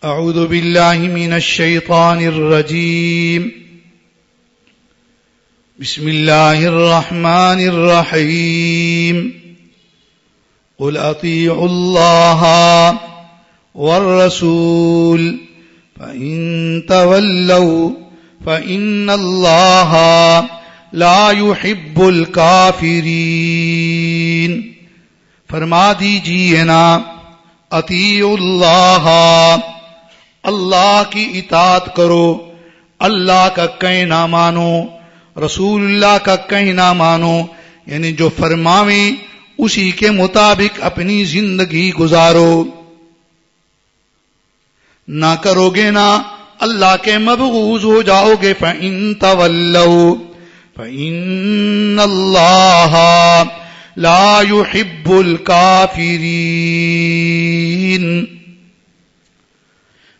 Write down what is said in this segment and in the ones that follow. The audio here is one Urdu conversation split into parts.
أعوذ بالله من الشيطان الرجيم بسم الله الرحمن الرحيم قل أطيعوا الله والرسول فإن تولوا فإن الله لا يحب الكافرين فرما دیجئے نا اطیعوا اللہ، اللہ کی اطاعت کرو، اللہ کا کہنا مانو، رسول اللہ کا کہنا مانو، یعنی جو فرماویں اسی کے مطابق اپنی زندگی گزارو، نہ کرو گے نا اللہ کے مبغوض ہو جاؤ گے۔ فَإِن تَوَلَّوْا فَإِنَّ اللَّهَ لَا يُحِبُّ الْكَافِرِينَ۔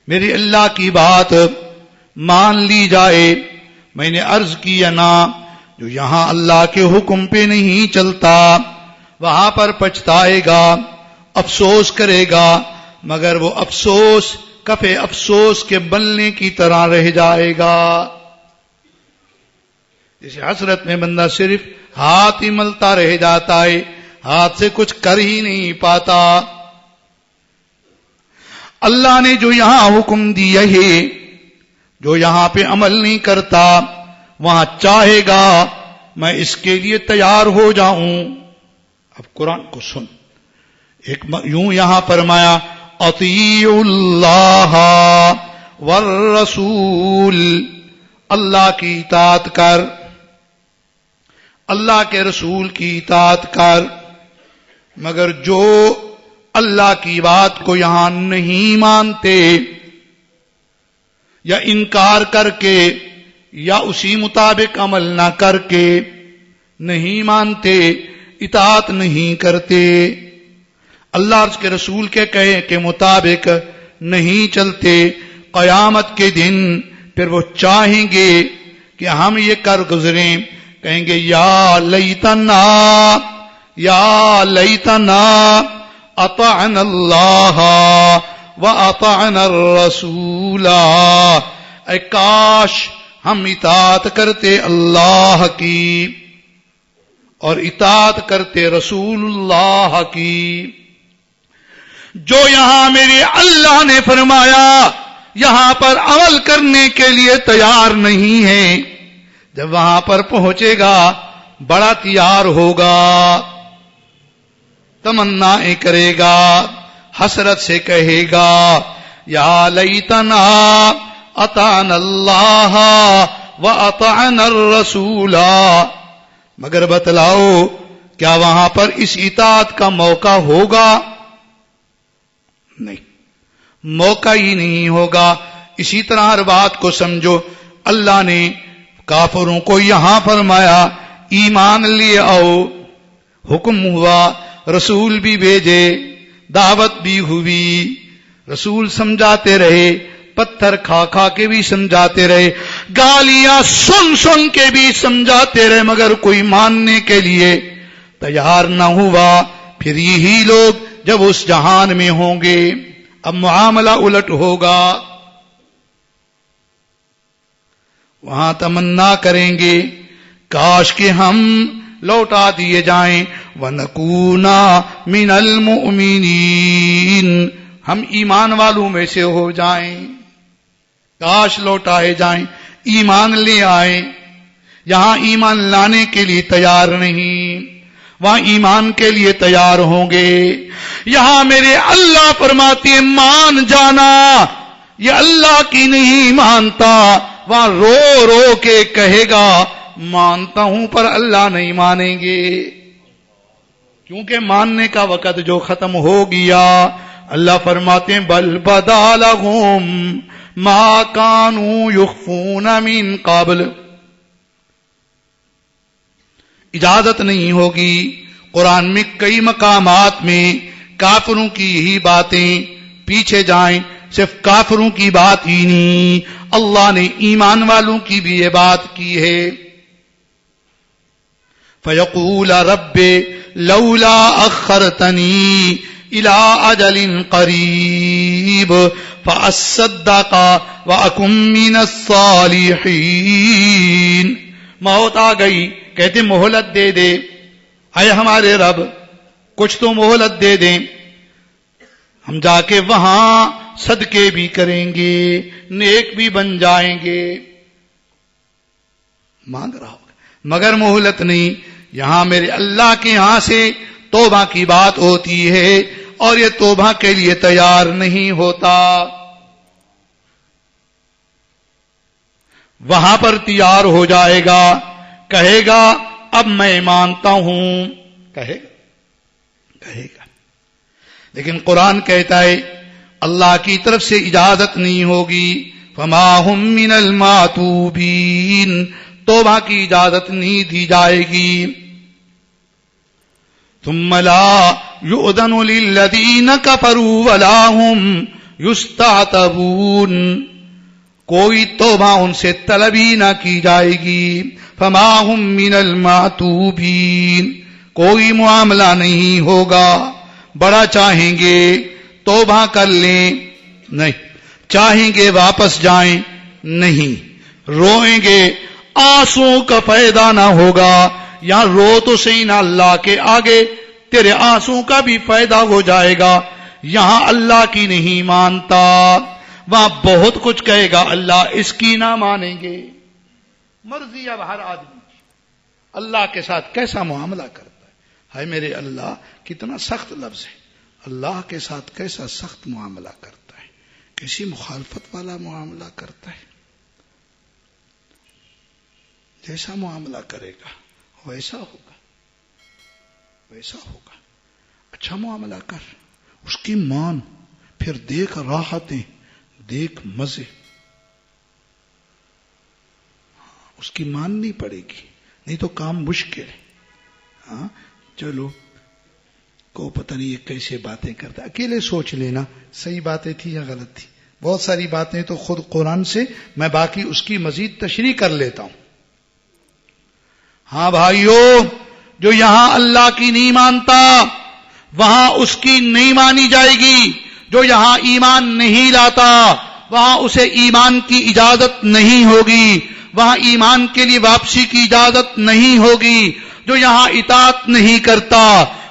میری اللہ کی بات مان لی جائے۔ میں نے عرض کیا نا، جو یہاں اللہ کے حکم پہ نہیں چلتا وہاں پر پچھتائے گا، افسوس کرے گا، مگر وہ افسوس کفے افسوس کے بلنے کی طرح رہ جائے گا۔ جیسے حسرت میں بندہ صرف ہاتھ ہی ملتا رہ جاتا ہے، ہاتھ سے کچھ کر ہی نہیں پاتا۔ اللہ نے جو یہاں حکم دیا ہے، جو یہاں پہ عمل نہیں کرتا وہاں چاہے گا میں اس کے لیے تیار ہو جاؤں۔ اب قرآن کو سن، ایک یوں یہاں فرمایا اطیعوا اللہ والرسول، اللہ کی اطاعت کر، اللہ کے رسول کی اطاعت کر، مگر جو اللہ کی بات کو یہاں نہیں مانتے یا انکار کر کے یا اسی مطابق عمل نہ کر کے نہیں مانتے، اطاعت نہیں کرتے، اللہ اور اس کے رسول کے کہے کے مطابق نہیں چلتے، قیامت کے دن پھر وہ چاہیں گے کہ ہم یہ کر گزریں، کہیں گے یا لیتنا اطعنا اللہ واطعنا الرسول، اے کاش ہم اطاعت کرتے اللہ کی اور اطاعت کرتے رسول اللہ کی۔ جو یہاں میرے اللہ نے فرمایا یہاں پر عمل کرنے کے لیے تیار نہیں ہے، جب وہاں پر پہنچے گا بڑا تیار ہوگا، تمنائیں کرے گا، حسرت سے کہے گا یا لیتنا اطعنا اللہ واطعنا الرسول، مگر بتلاؤ کیا وہاں پر اس اطاعت کا موقع ہوگا؟ نہیں، موقع ہی نہیں ہوگا۔ اسی طرح ہر بات کو سمجھو، اللہ نے کافروں کو یہاں فرمایا ایمان لے آؤ، حکم ہوا، رسول بھی بھیجے، دعوت بھی ہوئی، رسول سمجھاتے رہے، پتھر کھا کھا کے بھی سمجھاتے رہے، گالیاں سن سن کے بھی سمجھاتے رہے، مگر کوئی ماننے کے لیے تیار نہ ہوا۔ پھر یہی لوگ جب اس جہان میں ہوں گے، اب معاملہ الٹ ہوگا، وہاں تمنا کریں گے کاش کہ ہم لوٹا دیے جائیں، وَنَكُونَ مِنَ الْمُؤْمِنِينَ، ہم ایمان والوں میں سے ہو جائیں، کاش لوٹائے جائیں، ایمان لے آئیں۔ یہاں ایمان لانے کے لیے تیار نہیں، وہاں ایمان کے لیے تیار ہوں گے۔ یہاں میرے اللہ فرماتے ہیں مان جانا، یہ اللہ کی نہیں مانتا، وہاں رو رو کے کہے گا مانتا ہوں پر اللہ نہیں مانیں گے، کیونکہ ماننے کا وقت جو ختم ہو گیا۔ اللہ فرماتے ہیں بل بدا لہم ما کانوا یخفون من قبل، اجازت نہیں ہوگی۔ قرآن میں کئی مقامات میں کافروں کی یہی باتیں پیچھے جائیں، صرف کافروں کی بات ہی نہیں، اللہ نے ایمان والوں کی بھی یہ بات کی ہے۔ فَيَقُولَ رَبِّ لَوْلَا أَخَّرْتَنِي إلى أجل قريب فأصدق وأكن من الصالحين. موت آ گئی، کہتے مہلت دے دے، اے ہمارے رب کچھ تو مہلت دے دیں، ہم جا کے وہاں صدقے بھی کریں گے، نیک بھی بن جائیں گے. مانگ رہا ہوگا مگر مہلت نہیں. یہاں میرے اللہ کے یہاں سے توبہ کی بات ہوتی ہے اور یہ توبہ کے لیے تیار نہیں ہوتا. وہاں پر تیار ہو جائے گا، کہے گا اب میں مانتا ہوں، کہے گا. لیکن قرآن کہتا ہے اللہ کی طرف سے اجازت نہیں ہوگی. فما هم من الماتوبین، توبہ کی اجازت نہیں دی جائے گی. ثم لا يؤذن للذین کفروا ولا هم یستعتبون، کوئی توبہ ان سے طلب ہی نہ کی جائے گی. فما هم من المعتوبین، کوئی معاملہ نہیں ہوگا. بڑا چاہیں گے توبہ کر لیں، نہیں. چاہیں گے واپس جائیں، نہیں. روئیں گے آنسو کا فائدہ نہ ہوگا. یہاں رو تو صحیح نہ، اللہ کے آگے تیرے آنسو کا بھی فائدہ ہو جائے گا. یہاں اللہ کی نہیں مانتا، وہاں بہت کچھ کہے گا، اللہ اس کی نہ مانیں گے. مرضی اب ہر آدمی اللہ کے ساتھ کیسا معاملہ کرتا ہے. ہائے میرے اللہ کتنا سخت لفظ ہے. اللہ کے ساتھ کیسا سخت معاملہ کرتا ہے، کیسی مخالفت والا معاملہ کرتا ہے. جیسا معاملہ کرے گا ویسا ہوگا، ویسا ہوگا. اچھا معاملہ کر، اس کی مان، پھر دیکھ راحتیں، دیکھ مزے. اس کی ماننی پڑے گی، نہیں تو کام مشکل ہے. ہاں چلو کو پتہ نہیں یہ کیسے باتیں کرتا. اکیلے سوچ لینا صحیح باتیں تھی یا غلط تھی. بہت ساری باتیں تو خود قرآن سے، میں باقی اس کی مزید تشریح کر لیتا ہوں. ہاں بھائیو، جو یہاں اللہ کی نہیں مانتا وہاں اس کی نہیں مانی جائے گی. جو یہاں ایمان نہیں لاتا وہاں اسے ایمان کی اجازت نہیں ہوگی، وہاں ایمان کے لیے واپسی کی اجازت نہیں ہوگی. جو یہاں اطاعت نہیں کرتا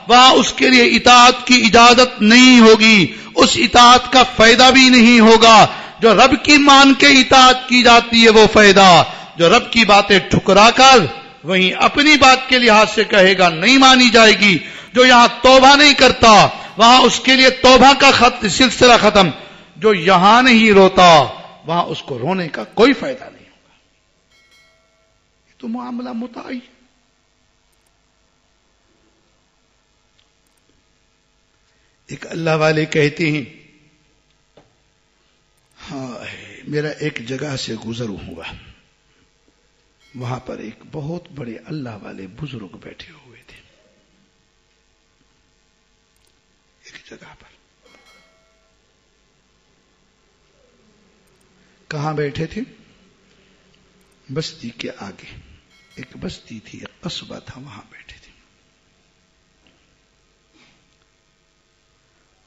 وہاں اس کے لیے اطاعت کی اجازت نہیں ہوگی، اس اطاعت کا فائدہ بھی نہیں ہوگا. جو رب کی مان کے اطاعت کی جاتی ہے وہ فائدہ، جو رب کی باتیں ٹھکرا کر وہیں اپنی بات کے لحاظ سے کہے گا نہیں مانی جائے گی. جو یہاں توبہ نہیں کرتا وہاں اس کے لیے توبہ کا سلسلہ ختم. جو یہاں نہیں روتا وہاں اس کو رونے کا کوئی فائدہ نہیں ہوگا. یہ تو معاملہ متعین. ایک اللہ والے کہتے ہیں ہاں میرا ایک جگہ سے گزر ہوا، وہاں پر ایک بہت بڑے اللہ والے بزرگ بیٹھے ہوئے تھے ایک جگہ پر. کہاں بیٹھے تھے؟ بستی کے آگے ایک بستی تھی، ایک قصبہ تھا، وہاں بیٹھے تھے.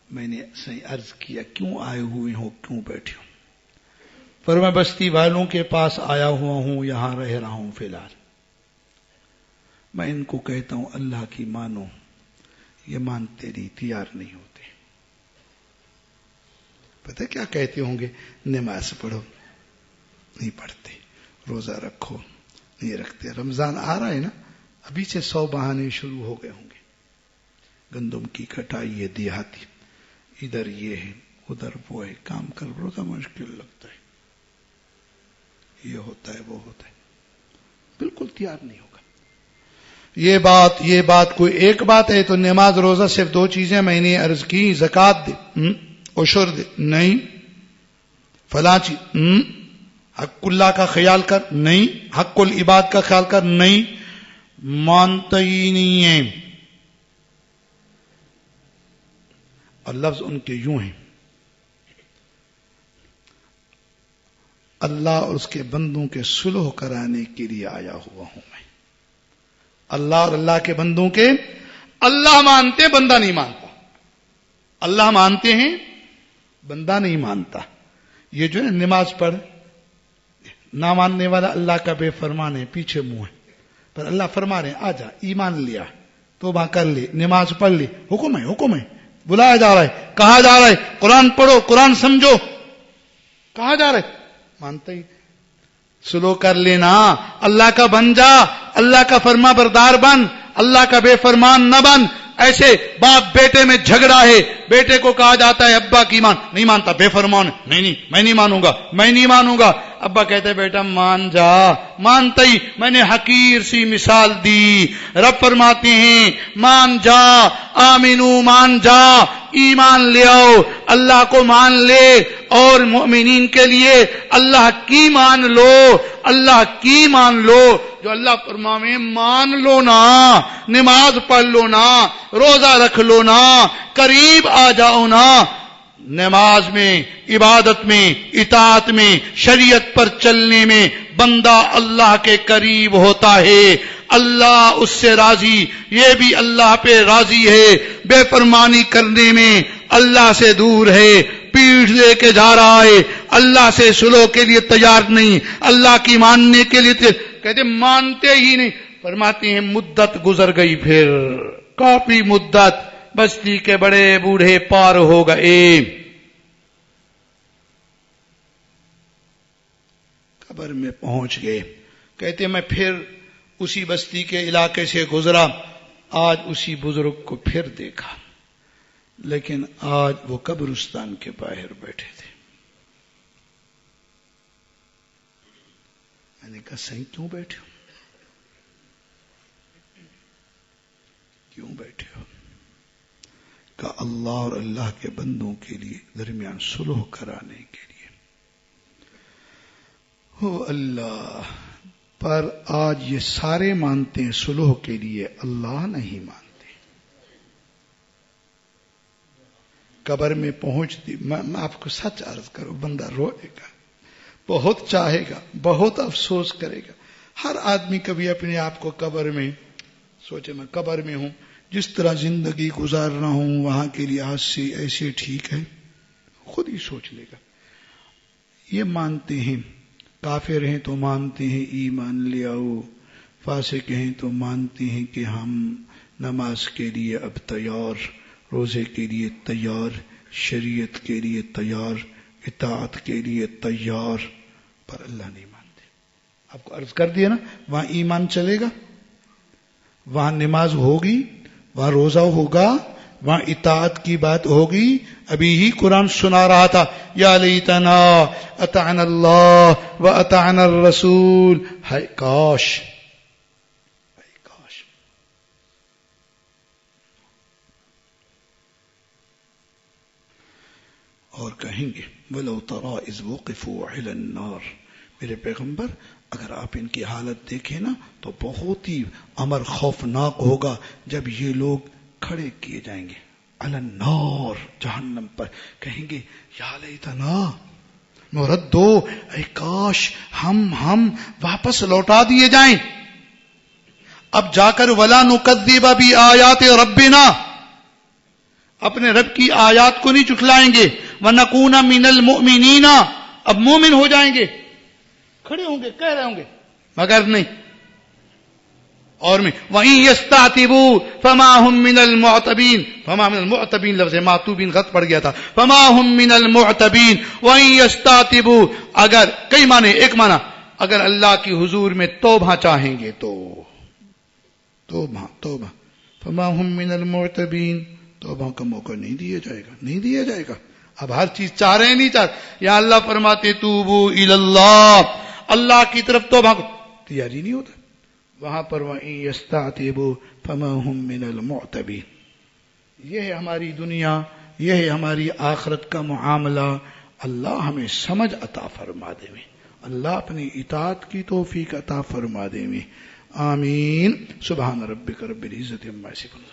میں نے صحیح عرض کیا کیوں آئے ہوئے ہو، کیوں بیٹھے ہو؟ پر میں بستی والوں کے پاس آیا ہوا ہوں، یہاں رہ رہا ہوں فی الحال. میں ان کو کہتا ہوں اللہ کی مانو، یہ مانتے نہیں، تیار نہیں ہوتے. پتہ کیا کہتے ہوں گے؟ نماز پڑھو، نہیں پڑھتے. روزہ رکھو، نہیں رکھتے. رمضان آ رہا ہے نا، ابھی سے 100 بہانے شروع ہو گئے ہوں گے. گندم کی کٹائی ہے دیہاتی، ادھر یہ ہے ادھر وہ ہے، کام کر روزہ مشکل لگتا ہے، یہ ہوتا ہے وہ ہوتا ہے. بالکل تیار نہیں ہوگا. یہ بات کوئی ایک بات ہے تو نماز روزہ صرف 2 چیزیں میں نے عرض کی. زکات دے، عشر دے، نہیں. فلاں چیز، حق اللہ کا خیال کر، نہیں. حق العباد کا خیال کر، نہیں. مانتا ہی نہیں ہے. اور لفظ ان کے یوں ہیں، اللہ اور اس کے بندوں کے صلح کرانے کے لیے آیا ہوا ہوں میں. اللہ اور اللہ کے بندوں کے، اللہ مانتے بندہ نہیں مانتا. اللہ مانتے ہیں، بندہ نہیں مانتا. یہ جو ہے نماز پڑھ، نہ ماننے والا اللہ کا بے فرمان ہے، پیچھے منہ ہے. پر اللہ فرما رہے ہیں آ جا، ایمان لیا، توبہ کر لی، نماز پڑھ لی، حکم ہے، بلایا جا رہا ہے، کہا جا رہا ہے قرآن پڑھو، قرآن سمجھو، کہا جا رہا ہے، مانتا ہی. سلو کر لینا، اللہ کا بن جا، اللہ کا فرما بردار بن، اللہ کا بے فرمان نہ بن. ایسے باپ بیٹے میں جھگڑا ہے، بیٹے کو کہا جاتا ہے ابا کی مان، نہیں مانتا، بے فرمان، نہیں میں نہیں مانوں گا. ابا کہتے بیٹا مان جا، مانتا ہی. میں نے حقیر سی مثال دی. رب فرماتے ہیں مان جا، آمینو، مان جا، ایمان لے آؤ، اللہ کو مان لے. اور مومنین کے لیے اللہ کی مان لو، جو اللہ فرماوے مان لو نا، نماز پڑھ لو نا، روزہ رکھ لو نا، قریب آ جاؤ نا. نماز میں، عبادت میں، اطاعت میں، شریعت پر چلنے میں بندہ اللہ کے قریب ہوتا ہے. اللہ اس سے راضی، یہ بھی اللہ پہ راضی ہے. بے فرمانی کرنے میں اللہ سے دور ہے، پیٹھ لے کے جا رہا ہے، اللہ سے سلو کے لیے تیار نہیں، اللہ کی ماننے کے لیے کہتے مانتے ہی نہیں. فرماتے ہیں مدت گزر گئی، پھر کافی مدت، بستی کے بڑے بوڑھے پار ہو گئے، قبر میں پہنچ گئے. کہتے میں پھر اسی بستی کے علاقے سے گزرا، آج اسی بزرگ کو پھر دیکھا، لیکن آج وہ قبرستان کے باہر بیٹھے تھے. میں نے کہا صحیح کیوں بیٹھے ہو؟ کہ اللہ اور اللہ کے بندوں کے لیے درمیان صلح کرانے کے لیے. ہو اللہ، پر آج یہ سارے مانتے ہیں صلح کے لیے، اللہ نہیں مانتے. قبر میں پہنچتی، میں آپ کو سچ عرض کروں، بندہ روئے گا، بہت چاہے گا، بہت افسوس کرے گا. ہر آدمی کبھی اپنے آپ کو قبر میں سوچے میں قبر میں ہوں، جس طرح زندگی گزار رہا ہوں وہاں کے لحاظ سے ایسے ٹھیک ہے، خود ہی سوچ لے گا. یہ مانتے ہیں، کافر ہیں تو مانتے ہیں ایمان لے آؤ، فاسق ہیں تو مانتے ہیں کہ ہم نماز کے لیے اب تیار، روزے کے لیے تیار، شریعت کے لیے تیار، اطاعت کے لیے تیار، پر اللہ نہیں مانتے. آپ کو عرض کر دیا نا، وہاں ایمان چلے گا، وہاں نماز ہوگی، وہاں روزہ ہوگا، وہاں اطاعت کی بات ہوگی. ابھی ہی قرآن سنا رہا تھا یا لیتنا اطعنا اللہ و اطعنا الرسول. ہائے کاش، اور کہیں گے وَلَوْ تَرَىٰ إِذْ وُقِفُوا عَلَى النَّارِ. میرے پیغمبر اگر آپ ان کی حالت دیکھیں نا تو بہت ہی امر خوفناک ہوگا جب یہ لوگ کھڑے کیے جائیں گے علی النار، جہنم پر. کہیں گے یا لیتنا نردو، اے کاش ہم واپس لوٹا دیے جائیں. اب جا کر ولا نکذب بآیات ربنا، اپنے رب کی آیات کو نہیں جھٹلائیں گے. وَنَكُونَ مِنَ الْمُؤْمِنِينَ، اب مومن ہو جائیں گے، کھڑے ہوں گے، کہہ رہے ہوں گے، مگر نہیں. اور میں وَإِن يَسْتَعْتِبُوا فَمَا هُمْ مِنَ الْمُعْتَبِينَ، فَمَا مِنَ الْمُعْتَبِينَ لفظ معتوبین غلط پڑ گیا تھا، فَمَا هُمْ مِنَ الْمُعْتَبِينَ. وَإِن يَسْتَعْتِبُوا، اگر کئی معنی، ایک معنی اگر اللہ کی حضور میں توبہ چاہیں گے تو توبہ، فَمَا هُمْ مِنَ الْمُعْتَبِينَ، توبہ کا موقع نہیں دیا جائے گا. اب ہر چیز چاہ رہے ہیں، نہیں چاہ رہے. یا اللہ فرماتے توبو الی اللہ، اللہ کی طرف توبہ کو تیاری نہیں ہوتا. وہاں پر وَإِن يَسْتَعْتِبُوا فَمَا هُمْ مِنَ الْمُعْتَبِينَ. یہ ہے ہماری دنیا، یہ ہے ہماری آخرت کا معاملہ. اللہ ہمیں سمجھ عطا فرما دے میں، اللہ اپنی اطاعت کی توفیق عطا فرما دے میں. آمین. سبحان ربک رب العزت عما یصفون.